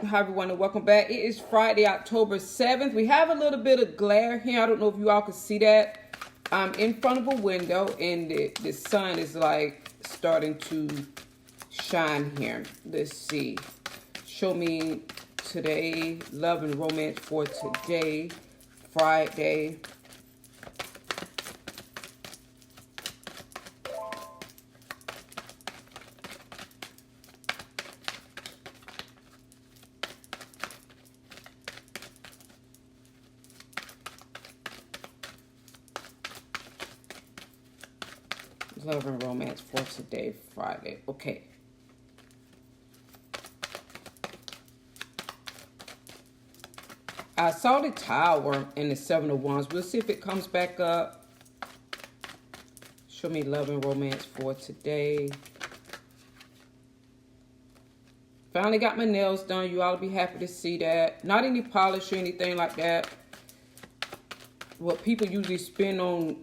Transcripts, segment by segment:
Hi everyone and welcome back. It is Friday, October 7th. We have a little bit of glare here. I don't know if you all can see that. I'm in front of a window and the sun is like starting to shine here. Let's see. Show me today, love and romance for today, Friday. Love and romance for today, Friday. Okay. I saw the Tower in the Seven of Wands. We'll see if it comes back up. Show me love and romance for today. Finally got my nails done. You all will be happy to see that. Not any polish or anything like that. What people usually spend on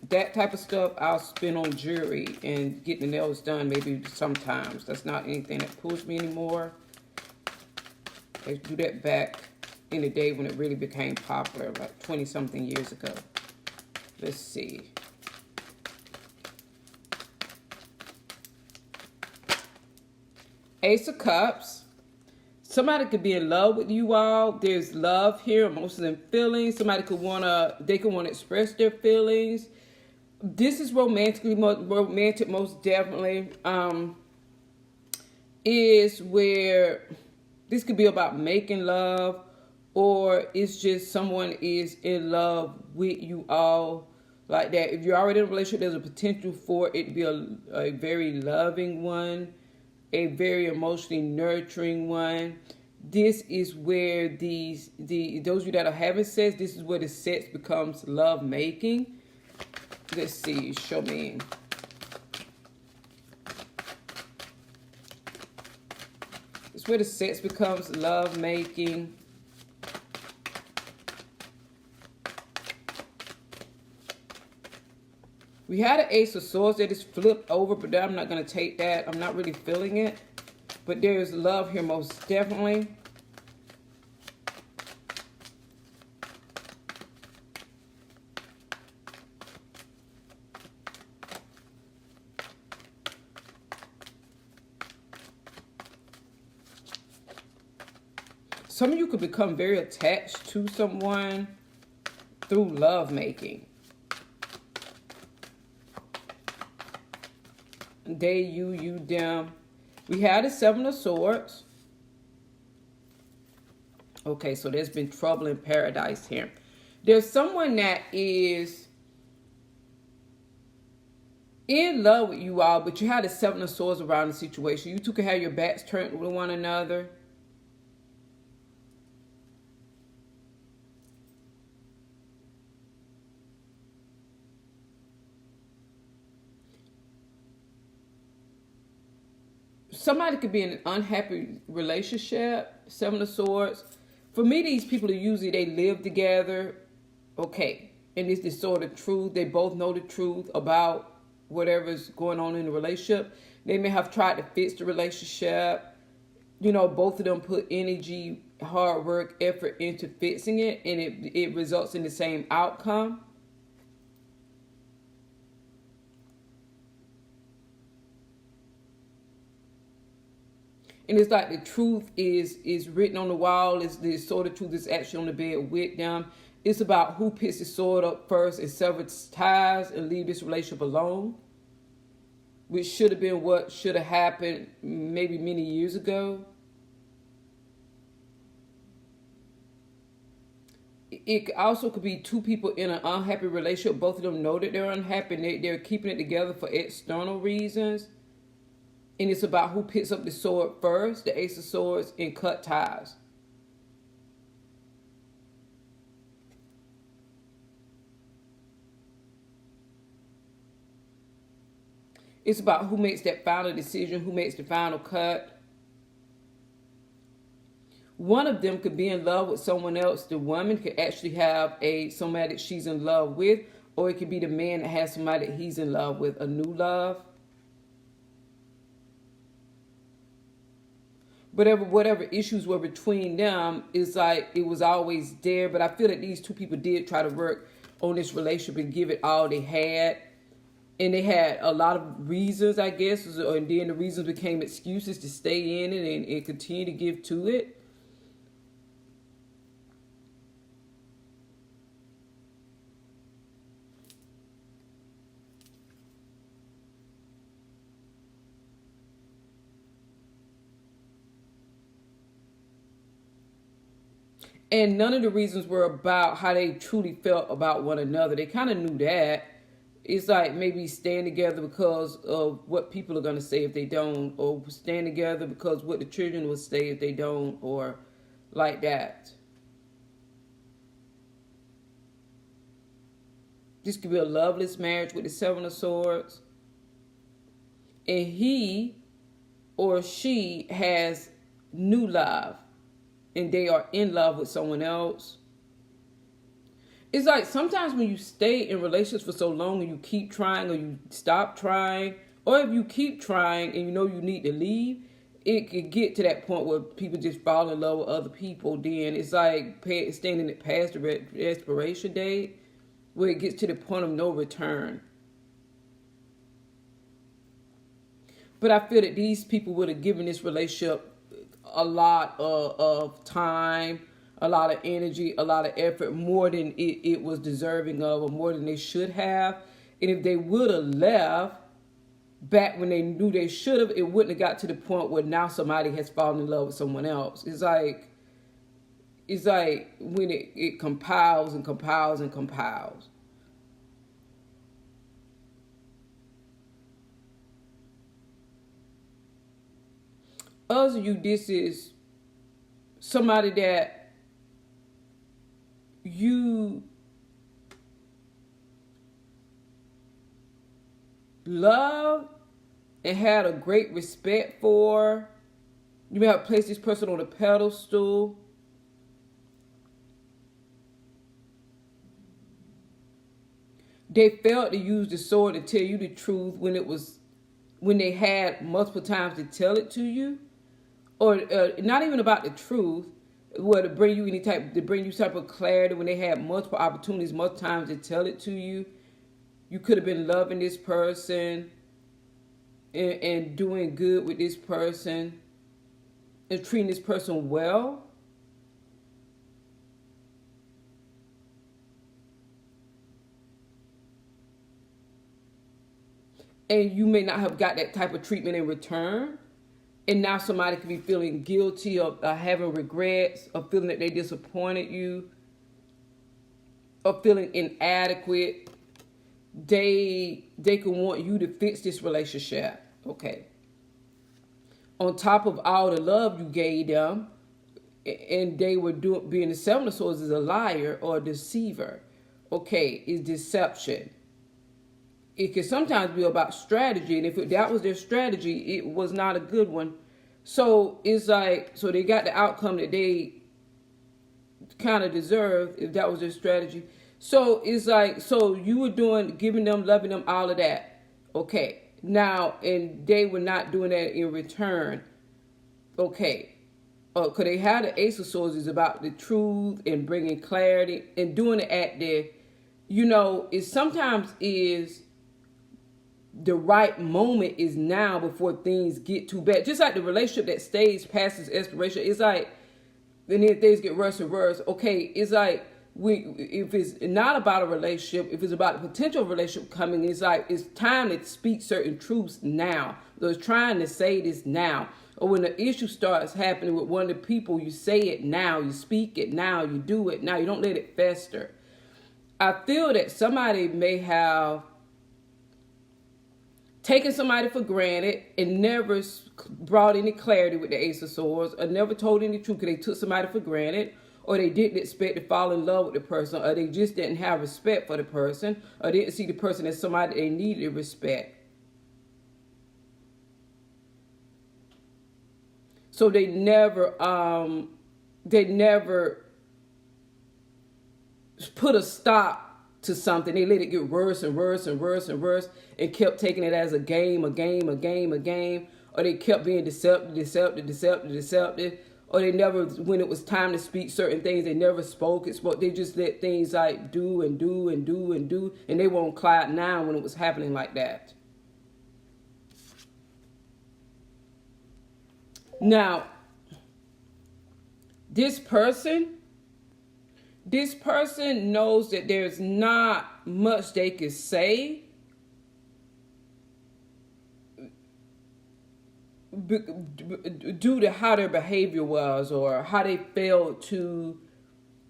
that type of stuff, I'll spend on jewelry and get the nails done maybe sometimes. That's not anything that pulls me anymore. I do that back in the day when it really became popular, like 20-something years ago. Let's see. Ace of Cups. Somebody could be in love with you all. There's love here, emotions and feelings. Somebody could they could want to express their feelings. This is romantic most definitely. Is where this could be about making love, or it's just someone is in love with you all like that. If you're already in a relationship, there's a potential for it to be a very loving one, a very emotionally nurturing one. This is where those of you that are having sex, this is where the sex becomes love making. Let's see, show me. It's where the sex becomes love making. We had an Ace of Swords that is flipped over, but I'm not going to take that. I'm not really feeling it. But there is love here most definitely. Some of you could become very attached to someone through love making. They, you, them. We had a Seven of Swords. Okay, so there's been trouble in paradise here. There's someone that is in love with you all, but you had a Seven of Swords around the situation. You two can have your backs turned to one another. Somebody could be in an unhappy relationship, Seven of Swords. For me, these people are usually, they live together, okay. And it's the sort of truth. They both know the truth about whatever's going on in the relationship. They may have tried to fix the relationship. You know, both of them put energy, hard work, effort into fixing it, and it results in the same outcome. And it's like the truth is written on the wall. It's the sword of truth is actually on the bed with them. It's about who picks the sword up first and severs ties and leave this relationship alone. Which should have been what should have happened maybe many years ago. It also could be two people in an unhappy relationship. Both of them know that they're unhappy. They're keeping it together for external reasons. And it's about who picks up the sword first, the Ace of Swords, and cut ties. It's about who makes that final decision, who makes the final cut. One of them could be in love with someone else. The woman could actually have somebody that she's in love with, or it could be the man that has somebody that he's in love with, a new love. whatever issues were between them, is like it was always there. But I feel that these two people did try to work on this relationship and give it all they had. And they had a lot of reasons, I guess, and then the reasons became excuses to stay in it and continue to give to it. And none of the reasons were about how they truly felt about one another. They kind of knew that. It's like maybe staying together because of what people are going to say if they don't, or staying together because what the children will say if they don't, or like that. This could be a loveless marriage with the Seven of Swords. And he or she has new love, and they are in love with someone else. It's like sometimes when you stay in relationships for so long and you keep trying or you stop trying, or if you keep trying and you know you need to leave, it could get to that point where people just fall in love with other people. Then it's like standing it past the expiration date, where it gets to the point of no return. But I feel that these people would have given this relationship a lot of time, a lot of energy, a lot of effort, more than it was deserving of, or more than they should have. And if they would have left back when they knew they should have, it wouldn't have got to the point where now somebody has fallen in love with someone else. It's like when it compiles and compiles and compiles. Others of you, this is somebody that you love and had a great respect for. You may have placed this person on a pedestal. They failed to use the sword to tell you the truth when they had multiple times to tell it to you, or not even about the truth, to bring you type of clarity, when they had multiple opportunities, multiple times to tell it to you. You could have been loving this person and doing good with this person and treating this person well. And you may not have got that type of treatment in return. And now somebody could be feeling guilty of having regrets, of feeling that they disappointed you, of feeling inadequate. They can want you to fix this relationship. Okay. On top of all the love you gave them, and they were being the Seven of Swords is a liar or a deceiver. Okay, is deception. It can sometimes be about strategy, and if that was their strategy, it was not a good one. So it's like, so they got the outcome that they kind of deserved if that was their strategy. So it's like, so you were giving them, loving them, all of that. Okay, now, and they were not doing that in return. Okay, because they had the Ace of Swords is about the truth and bringing clarity and doing it at the, it sometimes is the right moment is now before things get too bad. Just like the relationship that stays past its expiration, it's like, and then things get worse and worse. Okay, it's like, if it's not about a relationship, if it's about a potential relationship coming, it's like, it's time to speak certain truths now. They're trying to say this now. Or when the issue starts happening with one of the people, you say it now, you speak it now, you do it now, you don't let it fester. I feel that somebody may have taken somebody for granted and never brought any clarity with the Ace of Swords, or never told any truth because they took somebody for granted, or they didn't expect to fall in love with the person, or they just didn't have respect for the person, or didn't see the person as somebody they needed to respect. So they never put a stop to something. They let it get worse and worse and worse and worse, and kept taking it as a game, or or they kept being deceptive, or they never, when it was time to speak certain things, they never spoke. They just let things like do, and they won't cloud nine when it was happening like that. Now, this person knows that there's not much they can say due to how their behavior was, or how they failed to,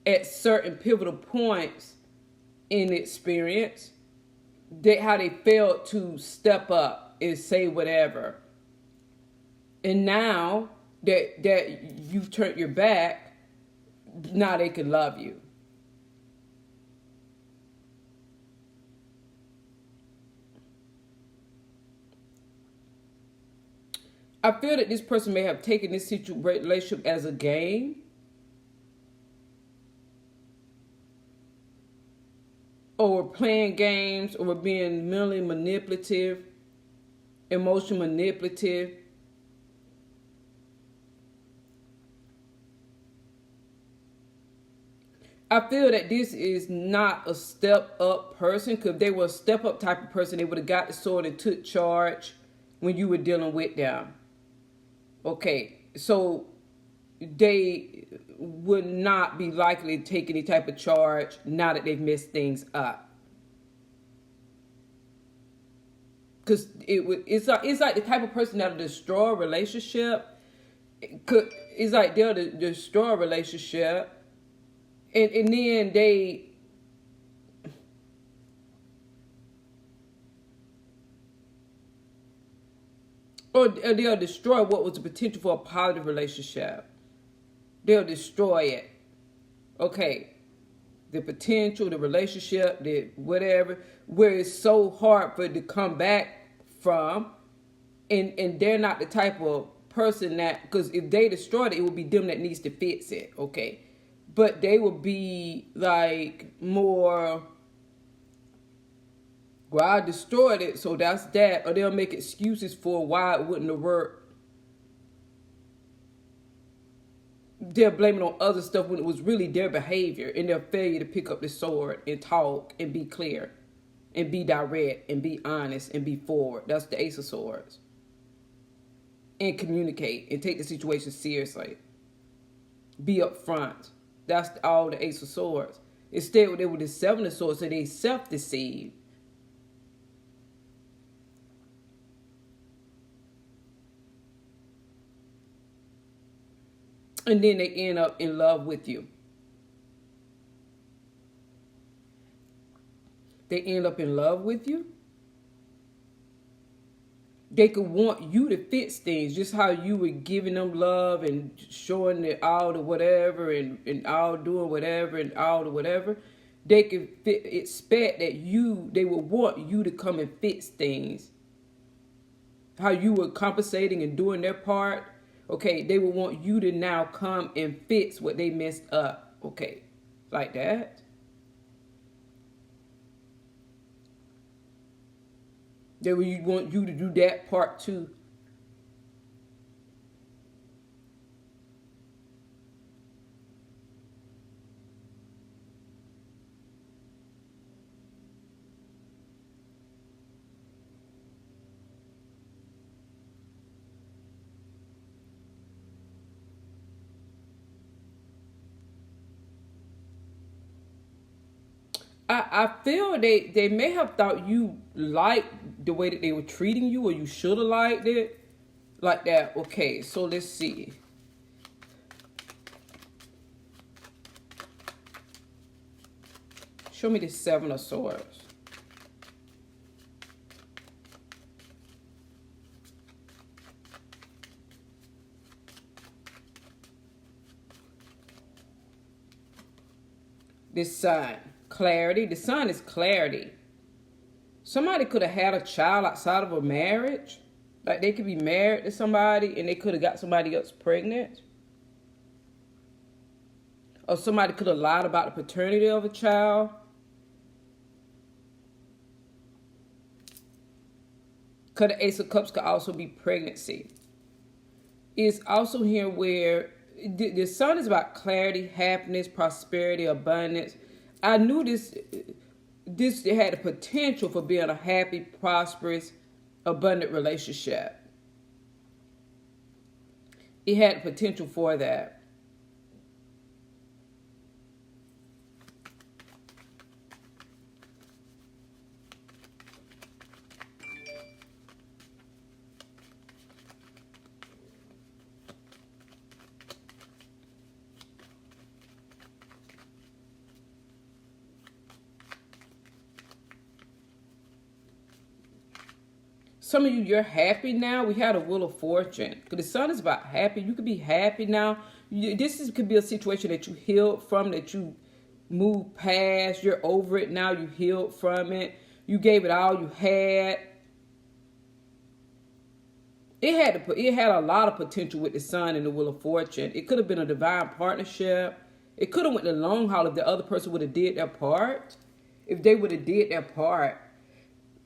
at certain pivotal points in experience, how they failed to step up and say whatever. And now that you turned your back, now they can love you. I feel that this person may have taken this relationship as a game. Or playing games, or being mentally manipulative, emotionally manipulative. I feel that this is not a step up person, because if they were a step up type of person, they would have got the sword and took charge when you were dealing with them. Okay, so they would not be likely to take any type of charge now that they've messed things up. Because it's like the type of person that'll destroy a relationship. It's like they'll destroy a relationship. And then they, or they'll destroy what was the potential for a positive relationship. They'll destroy it. Okay. The potential, the relationship, the whatever, where it's so hard for it to come back from. And they're not the type of person that, because if they destroyed it, it would be them that needs to fix it. Okay. But they will be like more, well, I destroyed it, so that's that. Or they'll make excuses for why it wouldn't have worked. They're blaming on other stuff when it was really their behavior and their failure to pick up the sword and talk and be clear and be direct and be honest and be forward. That's the Ace of Swords. And communicate and take the situation seriously. Be upfront. That's all the Ace of Swords. Instead, they were the Seven of Swords, so they self-deceived. And then they end up in love with you. They end up in love with you. They could want you to fix things, just how you were giving them love and showing it all the whatever and all doing whatever and all the whatever. They could expect that they would want you to come and fix things. How you were compensating and doing their part. Okay, they would want you to now come and fix what they messed up. Okay, like that. They would want you to do that part too. I feel they may have thought you liked the way that they were treating you, or you should have liked it. Like that. Okay, so let's see. Show me the Seven of Swords. This Sun. Clarity. The Sun is clarity. Somebody could have had a child outside of a marriage. Like they could be married to somebody and they could have got somebody else pregnant. Or somebody could have lied about the paternity of a child. Because the Ace of Cups could also be pregnancy. It's also here where the sun is about clarity, happiness, prosperity, abundance. I knew this had the potential for being a happy, prosperous, abundant relationship. It had the potential for that. Some of you, you're happy now. We had a wheel of fortune. Because the sun is about happy. You could be happy now. Could be a situation that you healed from, that you moved past. You're over it now. You healed from it. You gave it all you had. It had a lot of potential with the sun and the wheel of fortune. It could have been a divine partnership. It could have went the long haul if the other person would have did their part. If they would have did their part,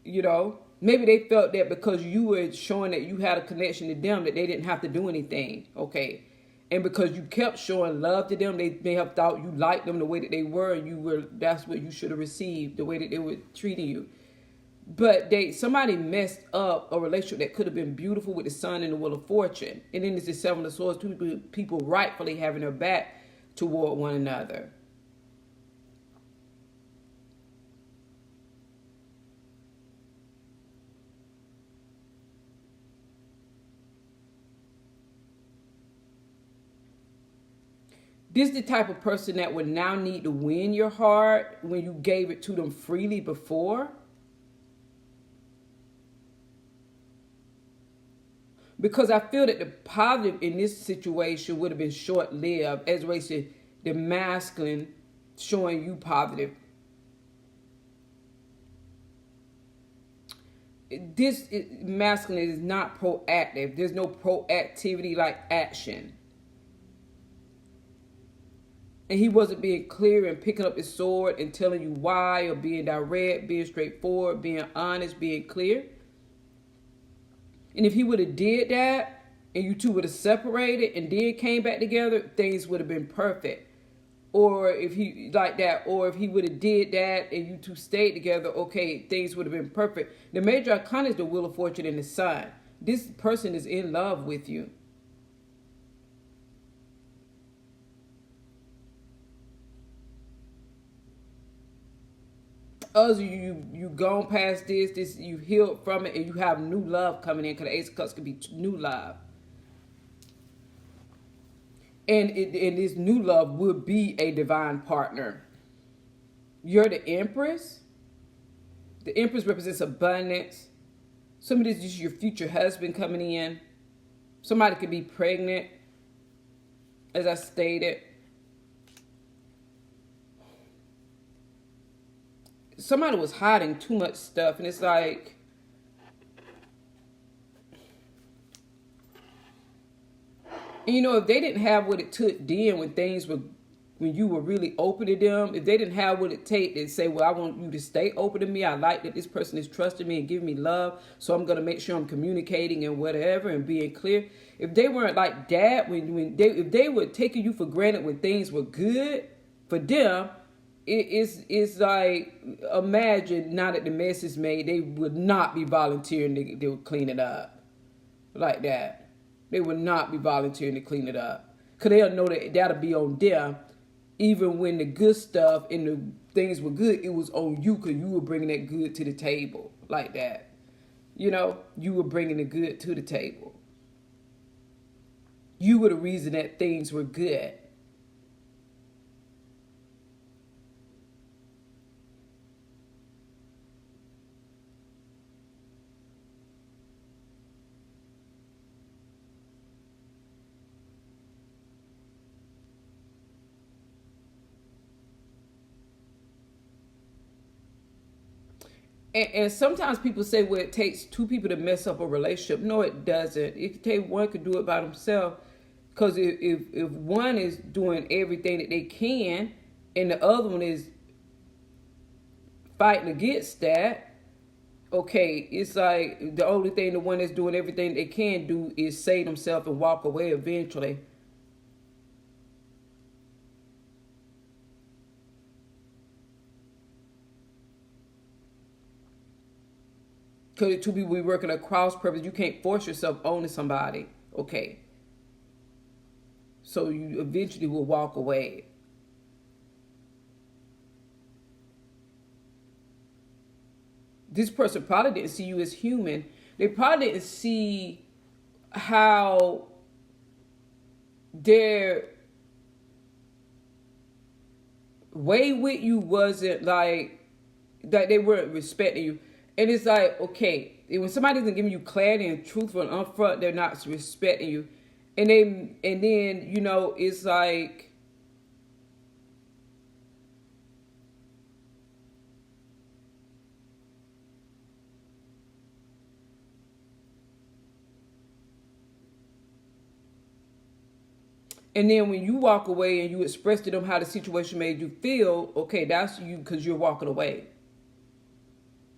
you know. Maybe they felt that because you were showing that you had a connection to them, that they didn't have to do anything, okay? And because you kept showing love to them, they may have thought you liked them the way that they were, and that's what you should have received, the way that they were treating you. But somebody messed up a relationship that could have been beautiful with the sun and the wheel of fortune. And then there's the seven of swords, people rightfully having their back toward one another. This is the type of person that would now need to win your heart when you gave it to them freely before. Because I feel that the positive in this situation would have been short-lived, as Ray said, the masculine showing you positive. This masculine is not proactive. There's no proactivity like action. And he wasn't being clear and picking up his sword and telling you why, or being direct, being straightforward, being honest, being clear. And if he would have did that, and you two would have separated and then came back together, things would have been perfect. Or if he would have did that and you two stayed together, okay, things would have been perfect. The major arcana is the wheel of fortune and the sun. This person is in love with you. Others, you gone past this, you healed from it, and you have new love coming in, because the Ace of Cups could be new love. And this new love would be a divine partner. You're the Empress. The Empress represents abundance. Some of this is your future husband coming in. Somebody could be pregnant, as I stated. Somebody was hiding too much stuff, and it's like, and if they didn't have what it took then when you were really open to them, if they didn't have what it take to say, well, I want you to stay open to me, I like that this person is trusting me and giving me love, so I'm going to make sure I'm communicating and whatever and being clear. If they weren't like that, if they were taking you for granted when things were good for them, it's like, imagine now that the mess is made, they would not be volunteering they would clean it up like that. They would not be volunteering to clean it up, because they'll know that that'll be on them. Even when the good stuff and the things were good, it was on you, because you were bringing that good to the table like that. You were bringing the good to the table. You were the reason that things were good. And sometimes people say, well, it takes two people to mess up a relationship. No, it doesn't. It could take one could do it by themselves. Because if one is doing everything that they can and the other one is fighting against that, okay, it's like the only thing, the one that's doing everything they can do is save themselves and walk away eventually. Because two people be working at cross purpose, you can't force yourself onto somebody. Okay. So you eventually will walk away. This person probably didn't see you as human. They probably didn't see how their way with you wasn't like that. They weren't respecting you. And it's like, okay, when somebody isn't giving you clarity and truthful and upfront, they're not respecting you. And then, you know, it's like, and then when you walk away and you express to them how the situation made you feel, okay, that's you, because you're walking away.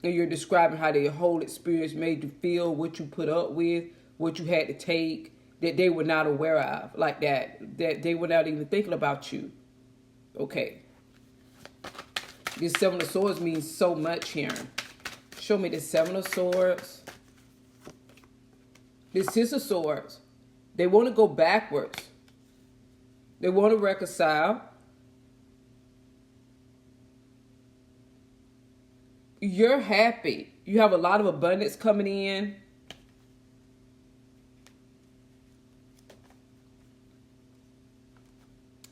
And you're describing how the whole experience made you feel, what you put up with, what you had to take, that they were not aware of, like that they were not even thinking about you. Okay. This Seven of Swords means so much here. Show me the Seven of Swords. This Six of Swords. They want to go backwards. They want to reconcile. You're happy. You have a lot of abundance coming in.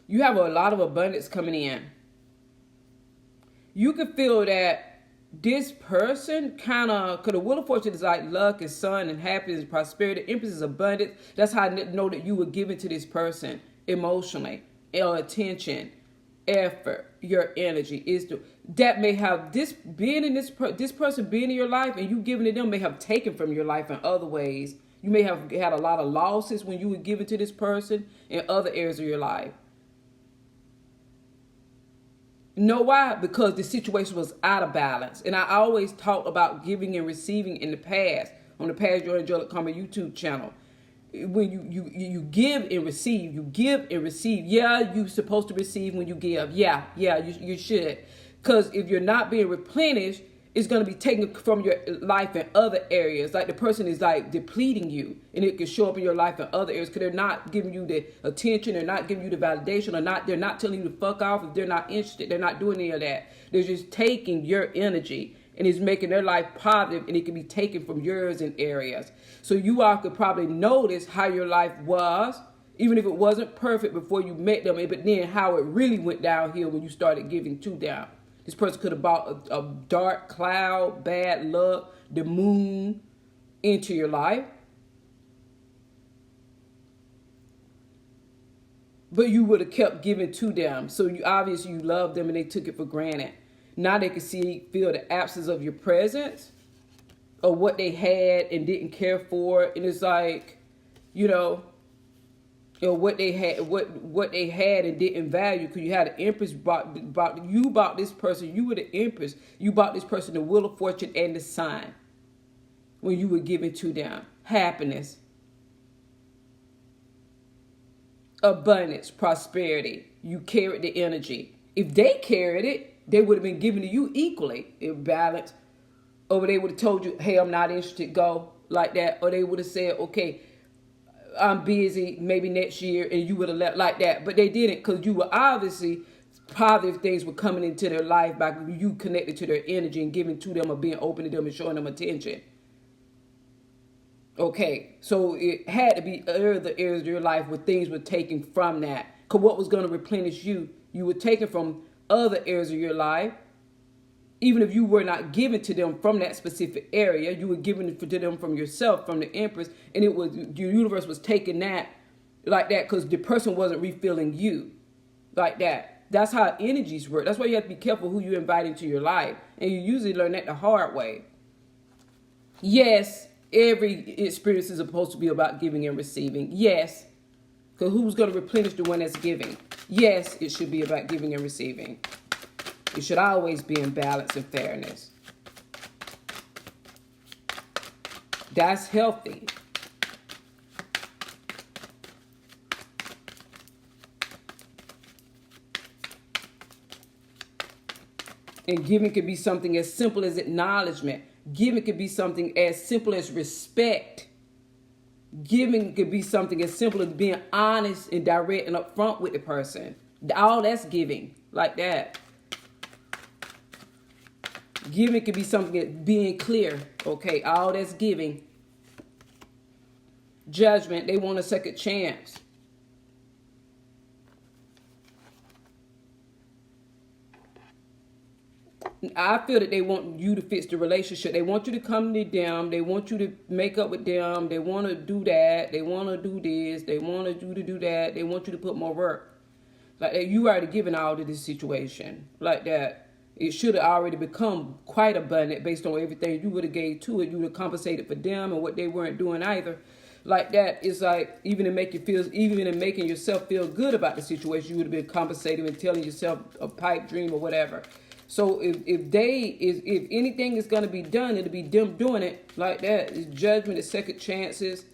You have a lot of abundance coming in. You could feel that this person kind of, because the Wheel of Fortune is like luck and sun and happiness and prosperity. The Empress is abundance. That's how I know that you were given to this person emotionally. Attention, effort, your energy is to, that may have this being in this person being in your life and you giving it them may have taken from your life in other ways. You may have had a lot of losses when you were given to this person in other areas of your life. Know why? Because the situation was out of balance. And I always talk about giving and receiving in the past, on the Past Your Angelic Karma YouTube channel. When you give and receive, you give and receive. Yeah, you're supposed to receive when you give. Yeah, you should. Because if you're not being replenished, it's going to be taken from your life in other areas. Like the person is like depleting you, and it can show up in your life in other areas because they're not giving you the attention, they're not giving you the validation, they're not telling you to fuck off if they're not interested. They're not doing any of that. They're just taking your energy and it's making their life positive, and it can be taken from yours in areas. So you all could probably notice how your life was, even if it wasn't perfect before you met them, but then how it really went downhill when you started giving to them. This person could have brought a dark cloud, bad luck, the moon into your life. But you would have kept giving to them. So you obviously you loved them and they took it for granted. Now they can feel the absence of your presence or what they had and didn't care for. And it's like, you know what they had and didn't value, because you had an Empress you bought this person, you were the Empress, you bought this person the Wheel of Fortune and the Sign when you were giving to them. Happiness, abundance, prosperity. You carried the energy. If they carried it, they would have been given to you equally in balance. Or they would have told you, hey, I'm not interested, go, like that. Or they would have said, okay, I'm busy, maybe next year, and you would have left like that. But they didn't, because you were obviously positive things were coming into their life by you connected to their energy and giving to them or being open to them and showing them attention. Okay, so it had to be other areas of your life where things were taken from that. Because what was going to replenish you, you were taken from other areas of your life. Even if you were not given to them from that specific area, you were given to them from yourself, from the Empress, and it was your universe was taking that like that because the person wasn't refilling you like that. That's how energies work. That's why you have to be careful who you invite into your life, and you usually learn that the hard way. Yes, every experience is supposed to be about giving and receiving. Yes, because who's going to replenish the one that's giving? Yes, it should be about giving and receiving. It should always be in balance and fairness. That's healthy. And giving could be something as simple as acknowledgement. Giving could be something as simple as respect. Giving could be something as simple as being honest and direct and upfront with the person. All that's giving, like that. Giving could be something as being clear. Okay, all that's giving. Judgment, they want a second chance. I feel that they want you to fix the relationship. They want you to come to them. They want you to make up with them. They want to do that. They want to do this. They want you to do that. They want you to put more work. Like that, you already given all to this situation. Like that, it should have already become quite abundant based on everything you would have gave to it. You would have compensated for them and what they weren't doing either. Like that, it's like even in making yourself feel good about the situation, you would have been compensating and telling yourself a pipe dream or whatever. So if anything is going to be done, it'll be them doing it like that. It's judgment, it's second chances.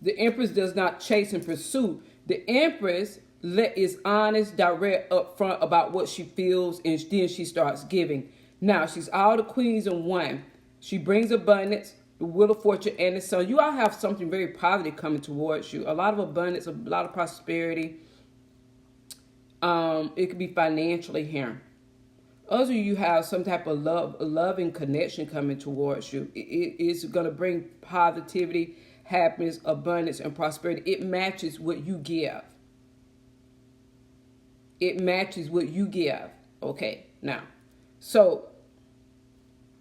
The Empress does not chase and pursue. The Empress is honest, direct, upfront about what she feels, and then she starts giving. Now, she's all the queens in one. She brings abundance, the Wheel of Fortune, and the Sun. You all have something very positive coming towards you. A lot of abundance, a lot of prosperity. It could be financially here. Others of you have some type of loving connection coming towards you. It's going to bring positivity, happiness, abundance, and prosperity. It matches what you give. It matches what you give. Okay, now, so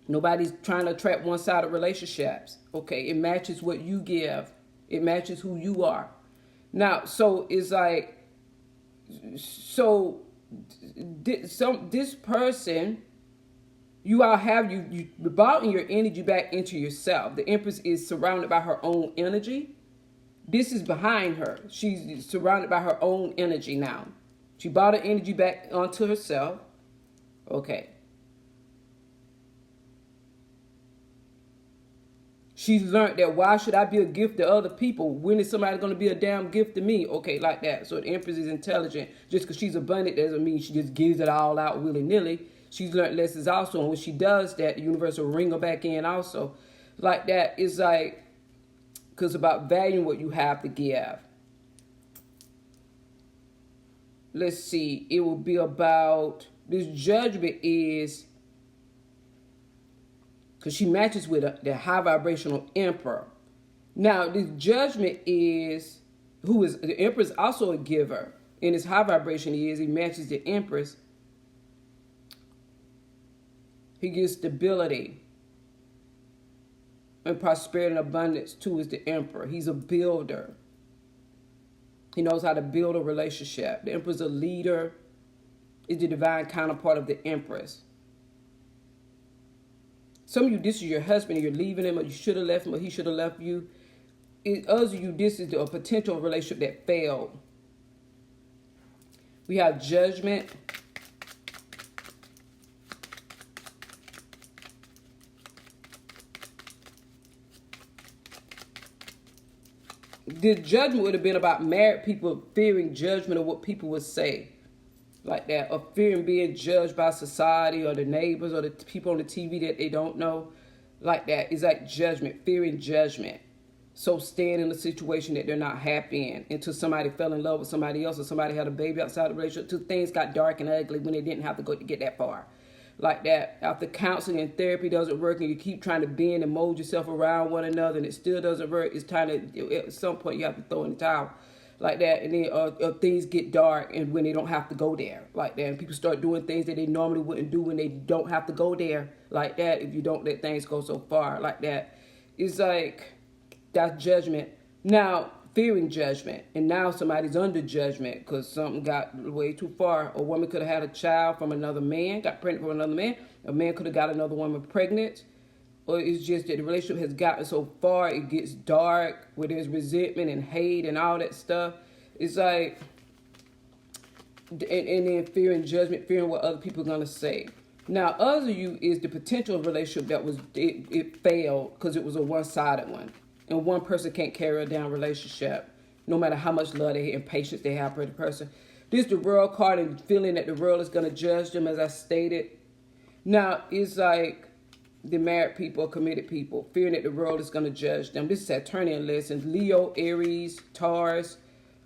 nobody's trying to attract one-sided relationships. Okay, it matches what you give. It matches who you are. Now, so it's like, this person, you all have you brought your energy back into yourself. The Empress is surrounded by her own energy. This is behind her. She's surrounded by her own energy now. She brought her energy back onto herself. Okay. She's learned that why should I be a gift to other people? When is somebody going to be a damn gift to me? Okay, like that. So the Empress is intelligent. Just because she's abundant doesn't mean she just gives it all out willy-nilly. She's learned lessons also. And when she does that, the universe will ring her back in also. Like that. It's like, because about valuing what you have to give. Let's see. It will be about, this judgment is, because she matches with the high vibrational Emperor. Now, this judgment is, the Emperor is also a giver. And his high vibration he matches the Empress. He gives stability and prosperity and abundance too, is the Emperor. He's a builder. He knows how to build a relationship. The Emperor's a leader. Is the divine counterpart of the Empress. Some of you, this is your husband and you're leaving him, or you should have left him, or he should have left you. Others of you, this is a potential relationship that failed. We have judgment. The judgment would have been about married people fearing judgment of what people would say. Like that, or fearing being judged by society or the neighbors or the people on the TV that they don't know. Like that. It's like judgment, fearing judgment. So staying in a situation that they're not happy in until somebody fell in love with somebody else or somebody had a baby outside the relationship, till things got dark and ugly when they didn't have to go to get that far. Like that. After counseling and therapy doesn't work and you keep trying to bend and mold yourself around one another and it still doesn't work, it's time to, at some point you have to throw in the towel. Like that, and then things get dark and when they don't have to go there. Like that, and people start doing things that they normally wouldn't do when they don't have to go there. Like that, if you don't let things go so far. Like that. It's like, that's judgment. Now, fearing judgment, and now somebody's under judgment because something got way too far. A woman could have had a child from another man, got pregnant from another man. A man could have got another woman pregnant. Or it's just that the relationship has gotten so far, it gets dark, where there's resentment and hate and all that stuff. It's like, and then fearing judgment, fearing what other people are going to say. Now, other you is the potential relationship that was, it failed because it was a one-sided one. And one person can't carry a down relationship, no matter how much love they have and patience they have for the person. This is the world card and feeling that the world is going to judge them, as I stated. Now, it's like the married people, committed people, fearing that the world is going to judge them. This is Saturnian lessons. Leo, Aries, Taurus,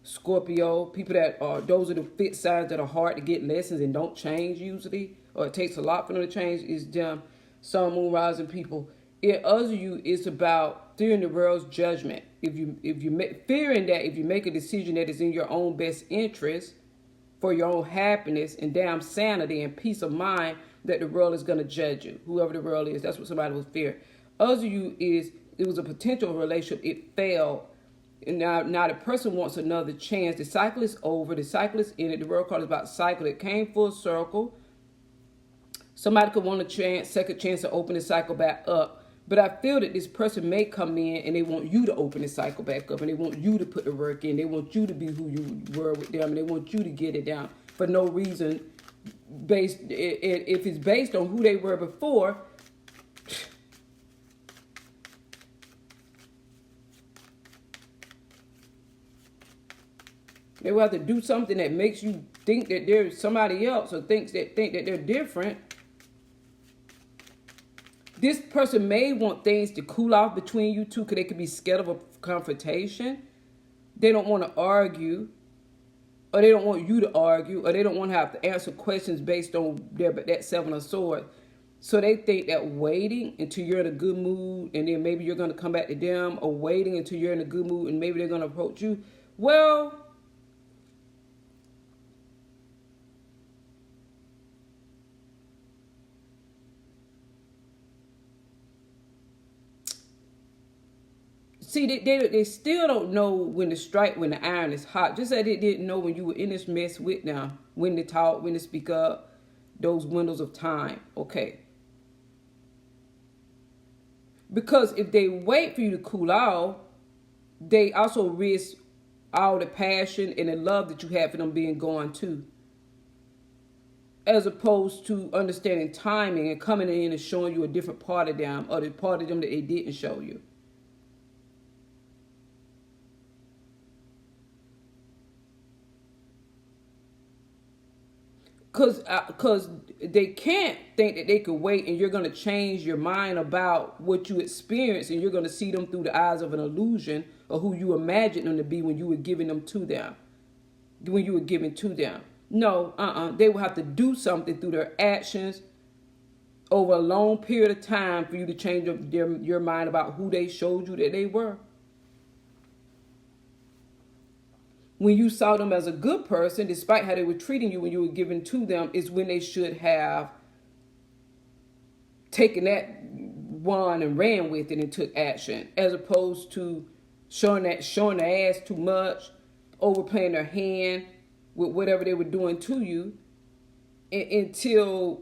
Scorpio, people that are, those are the fit signs that are hard to get lessons and don't change usually, or it takes a lot for them to change, is them. Sun, moon, rising people. Other you is about fearing the world's judgment. Fearing that if you make a decision that is in your own best interest, for your own happiness and damn sanity and peace of mind, that the world is going to judge you. Whoever the world is, that's what somebody would fear. Other you is, it was a potential relationship, it failed. And now the person wants another chance. The cycle is over. The cycle is in it. The world card is about cycle. It came full circle. Somebody could want a chance, second chance to open the cycle back up. But I feel that this person may come in and they want you to open the cycle back up, and they want you to put the work in. They want you to be who you were with them, and they want you to get it down for no reason. If it's based on who they were before, they will have to do something that makes you think that they're somebody else, or think that they're different. This person may want things to cool off between you two because they could be scared of a confrontation. They don't want to argue, or they don't want you to argue, or they don't want to have to answer questions based on that Seven of Swords. So they think that waiting until you're in a good mood and then maybe you're going to come back to them, or waiting until you're in a good mood and maybe they're going to approach you. Well, see, they still don't know when to strike, when the iron is hot. Just as they didn't know when you were in this mess with them, when to talk, when to speak up, those windows of time. Okay. Because if they wait for you to cool off, they also risk all the passion and the love that you have for them being gone too. As opposed to understanding timing and coming in and showing you a different part of them, or the part of them that they didn't show you. Because they can't think that they could wait and you're going to change your mind about what you experienced, and you're going to see them through the eyes of an illusion of who you imagined them to be when you were giving them to them. When you were giving to them. No, they will have to do something through their actions over a long period of time for you to change your mind about who they showed you that they were. When you saw them as a good person, despite how they were treating you when you were giving to them, is when they should have taken that one and ran with it and took action, as opposed to showing their ass too much, overplaying their hand with whatever they were doing to you, until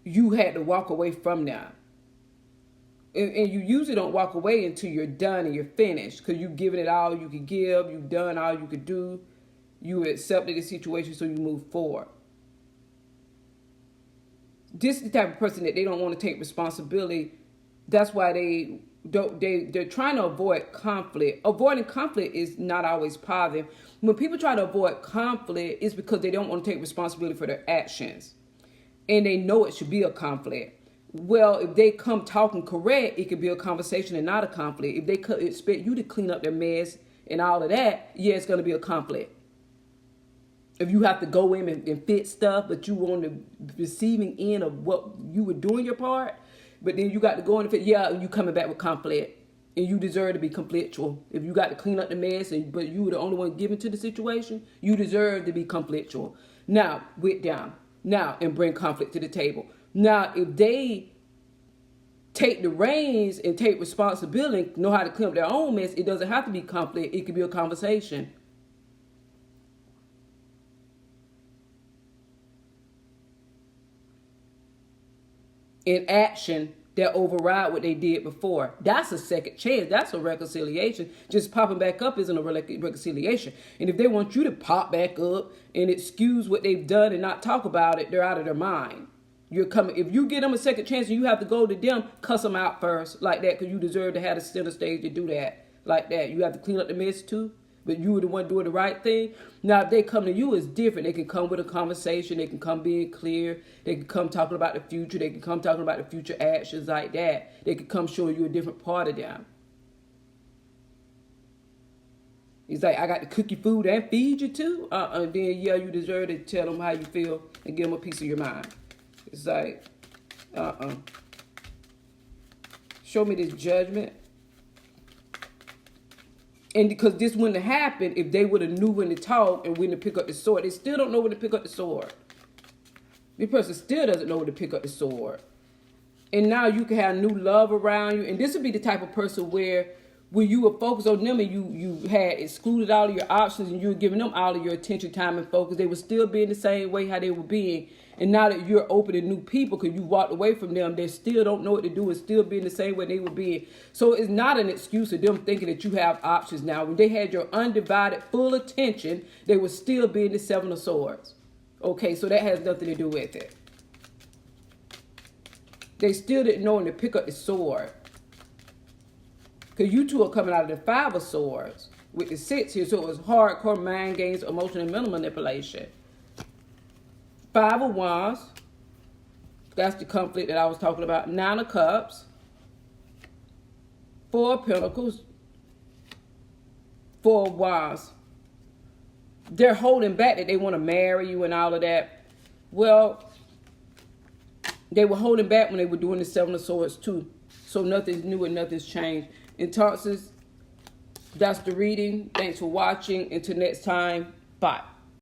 you had to walk away from them. And you usually don't walk away until you're done and you're finished, because you've given it all you could give. You've done all you could do. You accepted the situation, so you move forward. This is the type of person that they don't want to take responsibility. That's why they're trying to avoid conflict. Avoiding conflict is not always positive. When people try to avoid conflict, it's because they don't want to take responsibility for their actions. And they know it should be a conflict. Well, if they come talking correct, it could be a conversation and not a conflict. If they expect you to clean up their mess and all of that, yeah, it's going to be a conflict. If you have to go in and fix stuff, but you on the receiving end of what you were doing your part, but then you got to go in and fix, yeah, you coming back with conflict. And you deserve to be conflictual. If you got to clean up the mess, but you were the only one given to the situation, you deserve to be conflictual. Now, with them. Now, and bring conflict to the table. Now, if they take the reins and take responsibility, know how to clean up their own mess, it doesn't have to be conflict. It could be a conversation. In action that override what they did before. That's a second chance. That's a reconciliation. Just popping back up isn't a reconciliation. And if they want you to pop back up and excuse what they've done and not talk about it, they're out of their mind. You're coming. If you give them a second chance and you have to go to them, cuss them out first like that, because you deserve to have the center stage to do that like that. You have to clean up the mess too. But you were the one doing the right thing. Now, if they come to you, it's different. They can come with a conversation. They can come being clear. They can come talking about the future. They can come talking about the future actions like that. They can come showing you a different part of them. He's like, I got to cook your food and feed you too? And then, yeah, you deserve to tell them how you feel and give them a piece of your mind. It's like, show me this judgment. And because this wouldn't have happened if they would have knew when to talk and when to pick up the sword. They still don't know when to pick up the sword. This person still doesn't know when to pick up the sword. And now you can have new love around you. And this would be the type of person where when you were focused on them and you had excluded all of your options and you were giving them all of your attention, time, and focus, they would still be in the same way how they were being. And now that you're open to new people because you walked away from them, they still don't know what to do and still be in the same way they were being. So it's not an excuse of them thinking that you have options now. When they had your undivided full attention, they would still be in the Seven of Swords. Okay, so that has nothing to do with it. They still didn't know when to pick up the sword. Because you two are coming out of the Five of Swords with the Six here. So it was hardcore mind games, emotional and mental manipulation. Five of Wands. That's the conflict that I was talking about. Nine of Cups. Four of Pentacles. Four of Wands. They're holding back that they want to marry you and all of that. Well, they were holding back when they were doing the Seven of Swords too. So nothing's new and nothing's changed. In Toxins, that's the reading. Thanks for watching. Until next time, bye.